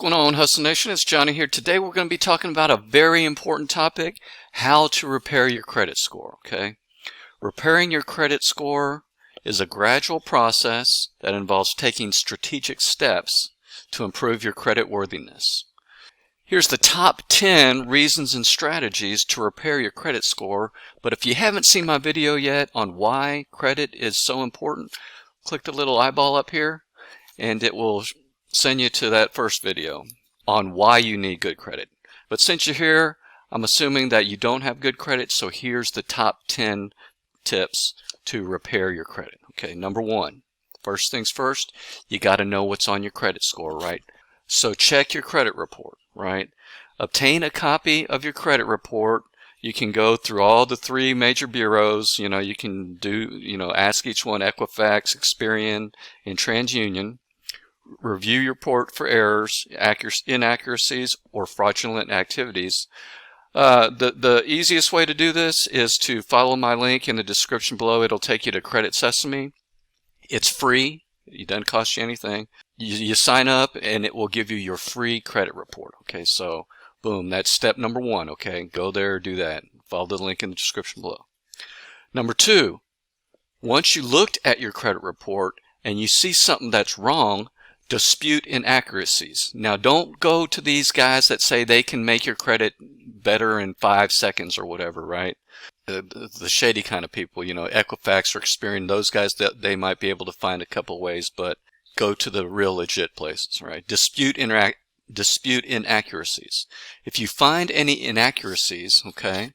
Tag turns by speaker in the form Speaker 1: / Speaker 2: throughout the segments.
Speaker 1: going on, Hustle Nation? It's Johnny here. Today we're going to be talking about a very important topic, how to repair your credit score, okay? Repairing your credit score is a gradual process that involves taking strategic steps to improve your credit worthiness. Here's the top 10 reasons and strategies to repair your credit score, but if you haven't seen my video yet on why credit is so important, click the little eyeball up here and it will send you to that first video on why you need good credit. But since you're here, I'm assuming that you don't have good credit, so here's the top 10 tips to repair your credit. Okay, number one, first things first, you got to know what's on your credit score, right? So check your credit report, right? Obtain a copy of your credit report. You can go through all the three major bureaus. You can do, ask each one, Equifax, Experian, and TransUnion. Review your report for errors, inaccuracies, or fraudulent activities. The easiest way to do this is to follow my link in the description below. It'll take you to Credit Sesame. It's free. It doesn't cost you anything. You sign up and it will give you your free credit report. Okay, so boom, that's step number one. Okay, go there, do that. Follow the link in the description below. Number two, once you looked at your credit report and you see something that's wrong, dispute inaccuracies. Now, don't go to these guys that say they can make your credit better in 5 seconds or whatever, right? The shady kind of people, Equifax or Experian, those guys, that they might be able to find a couple ways, but go to the real legit places, right? Dispute inaccuracies. If you find any inaccuracies, okay,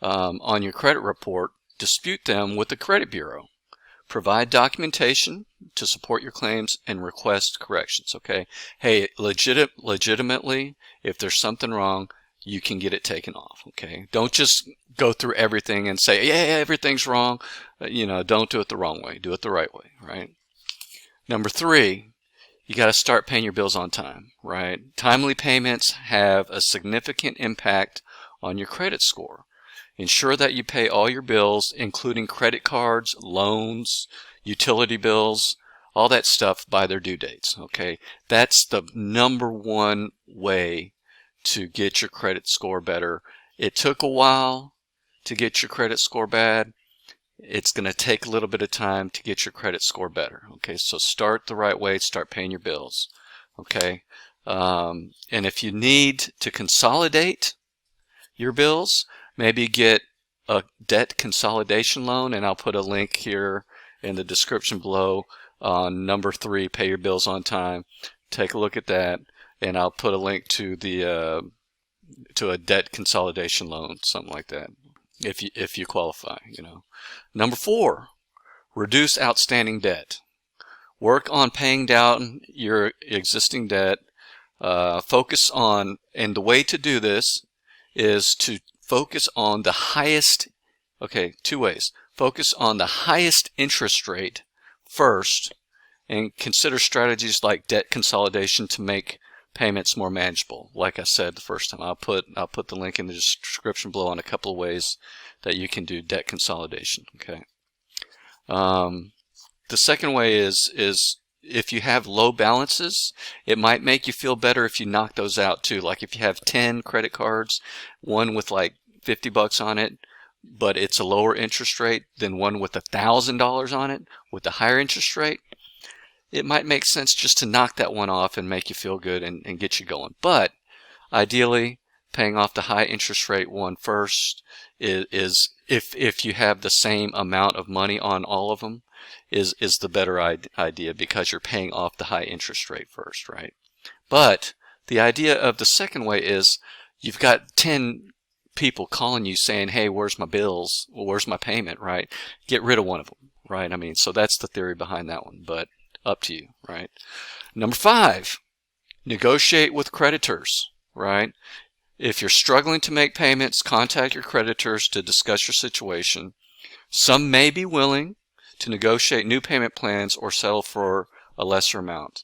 Speaker 1: on your credit report, dispute them with the credit bureau. Provide documentation to support your claims and request corrections, okay? Hey, legitimately, if there's something wrong, you can get it taken off, okay? Don't just go through everything and say, yeah, everything's wrong. Don't do it the wrong way. Do it the right way, right? Number three, you got to start paying your bills on time, right? Timely payments have a significant impact on your credit score. Ensure that you pay all your bills, including credit cards, loans, utility bills, all that stuff by their due dates, okay? That's the number one way to get your credit score better. It took a while to get your credit score bad. It's going to take a little bit of time to get your credit score better, okay? So start the right way, start paying your bills, okay? And if you need to consolidate your bills, maybe get a debt consolidation loan, and I'll put a link here in the description below on number 3, pay your bills on time. Take a look at that, and I'll put a link to the to a debt consolidation loan, something like that, if you qualify. Number 4, reduce outstanding debt. Work on paying down your existing debt. Focus on, and the way to do this is to focus on the highest, two ways. Focus on the highest interest rate first and consider strategies like debt consolidation to make payments more manageable. Like I said the first time, I'll put the link in the description below on a couple of ways that you can do debt consolidation, okay? The second way is if you have low balances, it might make you feel better if you knock those out too. Like if you have 10 credit cards, one with like $50 on it, but it's a lower interest rate than one with $1,000 on it with a higher interest rate, it might make sense just to knock that one off and make you feel good and get you going. But ideally, paying off the high interest rate one first is if you have the same amount of money on all of them, is the better idea, because you're paying off the high interest rate first, right? But the idea of the second way is you've got 10 people calling you saying, hey, where's my bills? Well, where's my payment, right? Get rid of one of them, right? I mean, so that's the theory behind that one, but up to you, right? Number 5, negotiate with creditors, right? If you're struggling to make payments, contact your creditors to discuss your situation. Some may be willing to negotiate new payment plans or settle for a lesser amount,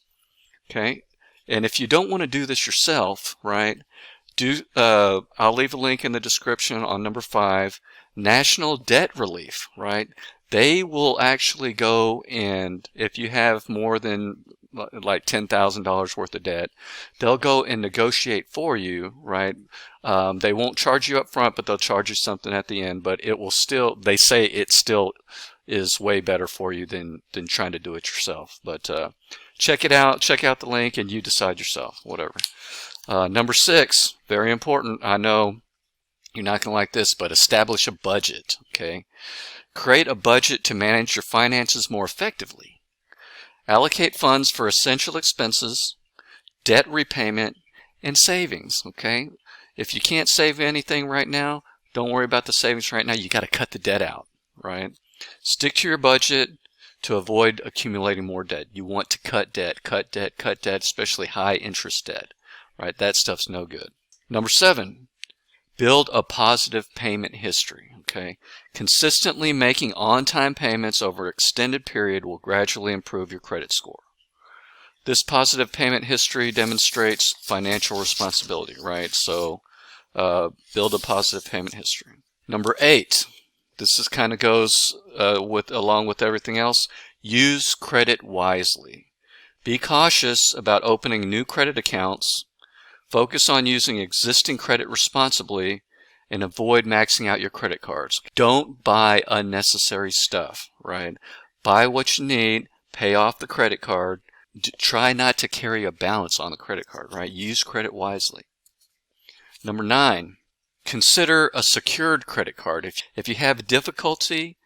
Speaker 1: okay? And if you don't want to do this yourself, right, I'll leave a link in the description on number 5, National Debt Relief, right? They will actually go, and if you have more than like $10,000 worth of debt, they'll go and negotiate for you, right? They won't charge you up front, but they'll charge you something at the end. But it will still, they say it still is way better for you than trying to do it yourself. But check it out. Check out the link, and you decide yourself. Whatever. Number 6, very important. I know you're not going to like this, but establish a budget. Okay. Create a budget to manage your finances more effectively. Allocate funds for essential expenses, debt repayment, and savings. Okay. If you can't save anything right now, don't worry about the savings right now. You got to cut the debt out, right? Stick to your budget to avoid accumulating more debt. You want to cut debt, cut debt, cut debt, especially high interest debt, right? That stuff's no good. Number 7, build a positive payment history. Okay, consistently making on-time payments over an extended period will gradually improve your credit score. This positive payment history demonstrates financial responsibility, right? So build a positive payment history. Number 8, this is kind of goes along with everything else. Use credit wisely. Be cautious about opening new credit accounts. Focus on using existing credit responsibly, and avoid maxing out your credit cards. Don't buy unnecessary stuff, right? Buy what you need, pay off the credit card. Try not to carry a balance on the credit card, right? Use credit wisely. Number 9, consider a secured credit card. If you have difficulty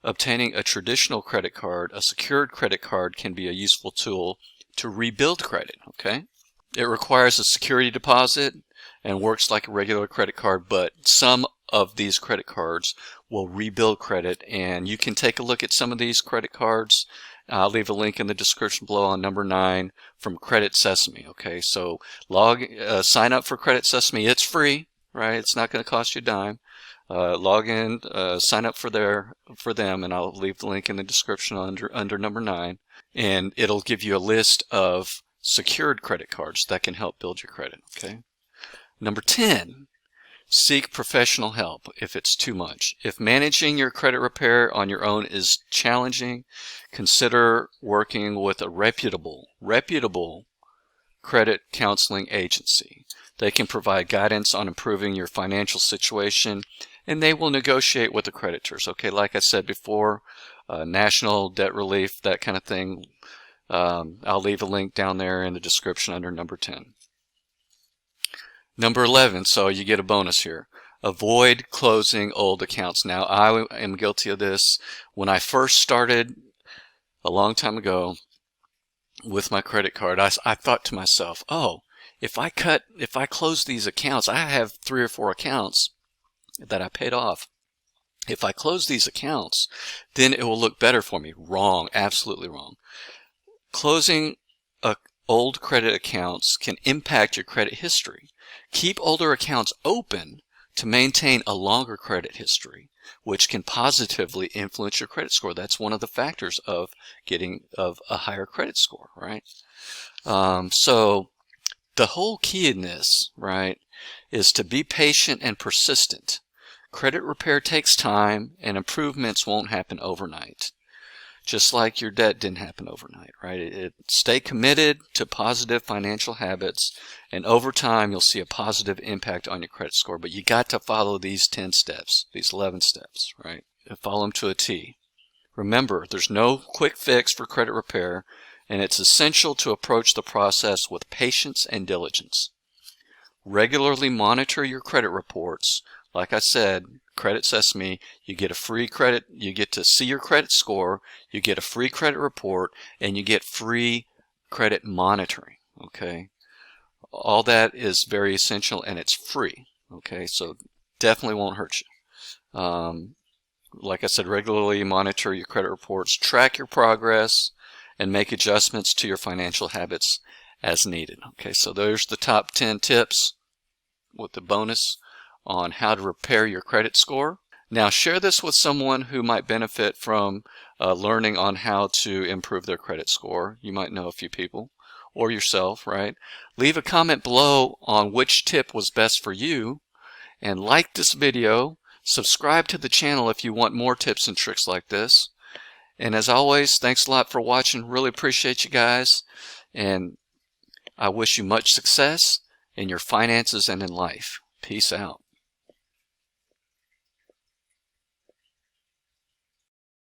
Speaker 1: obtaining a traditional credit card, a secured credit card can be a useful tool to rebuild credit, okay? It requires a security deposit and works like a regular credit card, but some of these credit cards will rebuild credit, and you can take a look at some of these credit cards. I'll leave a link in the description below on number 9 from Credit Sesame. Okay, so sign up for Credit Sesame. It's free, right? It's not going to cost you a dime. Log in, sign up for them, and I'll leave the link in the description under number 9, and it'll give you a list of secured credit cards that can help build your credit. Okay. Number 10, seek professional help if it's too much. If managing your credit repair on your own is challenging, consider working with a reputable credit counseling agency. They can provide guidance on improving your financial situation, and they will negotiate with the creditors. Okay, like I said before, national debt relief, that kind of thing. I'll leave a link down there in the description under number 10. Number 11, so you get a bonus here. Avoid closing old accounts. Now, I am guilty of this. When I first started a long time ago with my credit card, I thought to myself, oh, if I close these accounts, I have 3 or 4 accounts that I paid off. If I close these accounts, then it will look better for me. Wrong, absolutely wrong. Closing old credit accounts can impact your credit history. Keep older accounts open to maintain a longer credit history, which can positively influence your credit score. That's one of the factors of getting a higher credit score, right? So the whole key in this, right, is to be patient and persistent. Credit repair takes time, and improvements won't happen overnight. Just like your debt didn't happen overnight, right? Stay committed to positive financial habits, and over time you'll see a positive impact on your credit score. But you got to follow these 10 steps, these 11 steps, right? And follow them to a T. Remember, there's no quick fix for credit repair, and it's essential to approach the process with patience and diligence. Regularly monitor your credit reports. Like I said, Credit Sesame, you get a free credit, you get to see your credit score, you get a free credit report, and you get free credit monitoring, okay? All that is very essential, and it's free, okay? So definitely won't hurt you. Like I said, regularly monitor your credit reports, track your progress, and make adjustments to your financial habits as needed. Okay, so there's the top 10 tips with the bonus on how to repair your credit score. Now share this with someone who might benefit from learning on how to improve their credit score. You might know a few people, or yourself, right? Leave a comment below on which tip was best for you, and like this video. Subscribe to the channel if you want more tips and tricks like this. And as always, thanks a lot for watching. Really appreciate you guys. And I wish you much success in your finances and in life. Peace out.